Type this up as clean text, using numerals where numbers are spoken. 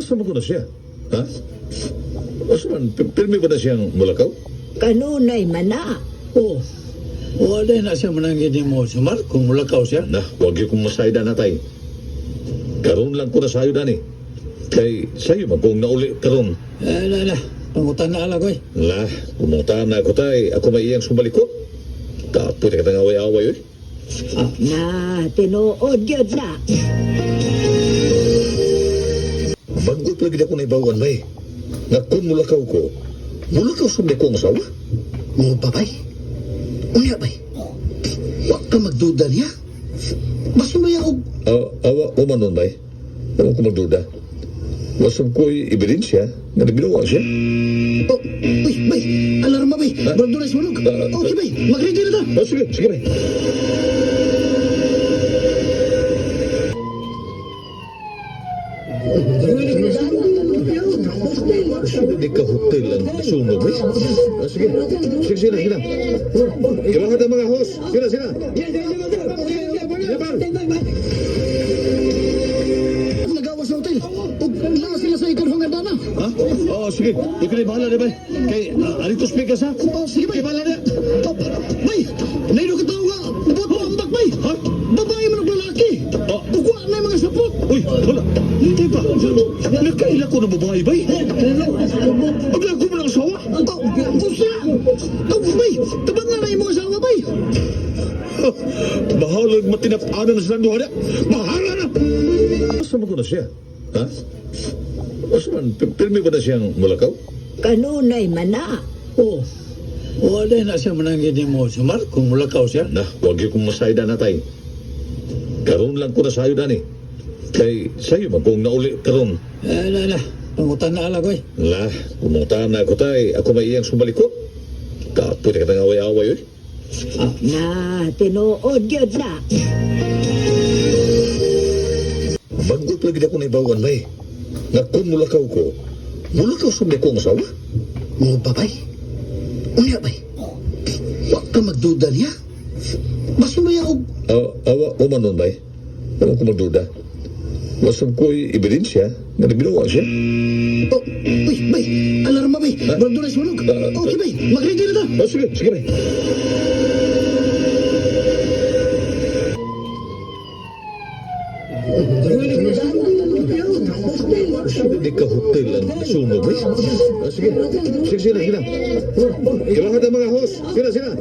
Asa mo ko na siya? Ha? Asa man, pirmi ba na siyang mulakaw? Kanunay mana. Oo. Wala na siya manangin mo, Sumar, kung mulakaw siya. Na, huwag yung kung masayda na tayo. Karoon lang ko na sayo, Dani. Kay sayo man kung nauli karoon. Na. Pangutan na alag, oy. La, kumunta na ako tayo. Ako may iyang sumalikot. Kapoy na kitang away-away, oy. Na, tinuod yun na. Bagot lagi ako na ibawan, may. Nga kung mulakaw ko, mulakaw sumay ko ang asawa. Mo babay. Unya bay. Wa ka magduda niya. Basta may ako. Awa ko man nun, bay. Ewan ko magduda. Wasab ko'y ebidensya na nabinawa siya. Oh, uy, bay. Alarma bay. Ha? Bardo na sunog. Okay bay. Mag-ready na ta. Sige, bay. Sino di ka hotel ang nasunog, bay? Sige na. Ibahan ang mga host. Sina. Yabar! Nagawas sa hotel. Ug lang sila sa ikarhong dana. Ha? Oo, sige. Ikaw na bahala na, bay. Kay, arito speakers, ha? Oh, sige bay. Bahala na. Oh, bay. Naido ka tao nga. Bot mo ang bakbay. Ha? Babae man ang lalaki. Oh. Ugwa na yung mga sapot. Uy, wala. Hindi pa. Nagkaila ko na babae, bay. Agla ko mo ng asawa. Kusa. Oh, bay. Tabangan na yung mga asawa bay. Bahalag matinap-anan na silang duha na. Bahala na! Asa mo ko na siya? Ha? Asa man, pirmi ba na siyang mulakaw? Kanunay mana. Oo. Wala na siya manangin mo, Sumar, kung mulakaw siya. Na, huwag yung kung masayda na tayo. Karoon lang ko na sayo, Dani. Kay sayo man kung nauli karoon. Na. Pangutan na alag, oy. La, kumunta na ako tayo. Ako may iyang sumalikot. Kapoy na kitang away-away, oy. Na, tinuod yun na. Bagot lagi ako na ibawan, may. Nga kung mulakaw ko, mulakaw sumay ko ang asawa. Mo babay. Unya bay. Wa ka magduda niya. Basta may ako. Awa ko man nun, bay. Ewan ko magduda. Wasab ko'y ebidensya na nabinawa siya. Oh, uy, bay. Alarma bay. Bardo na sunog. Okay bay. Mag-ready na ta. Sige, bay. Sino di ka hotel ang nasunog, bay? Sige na. Ibahan ang mga host. Sina.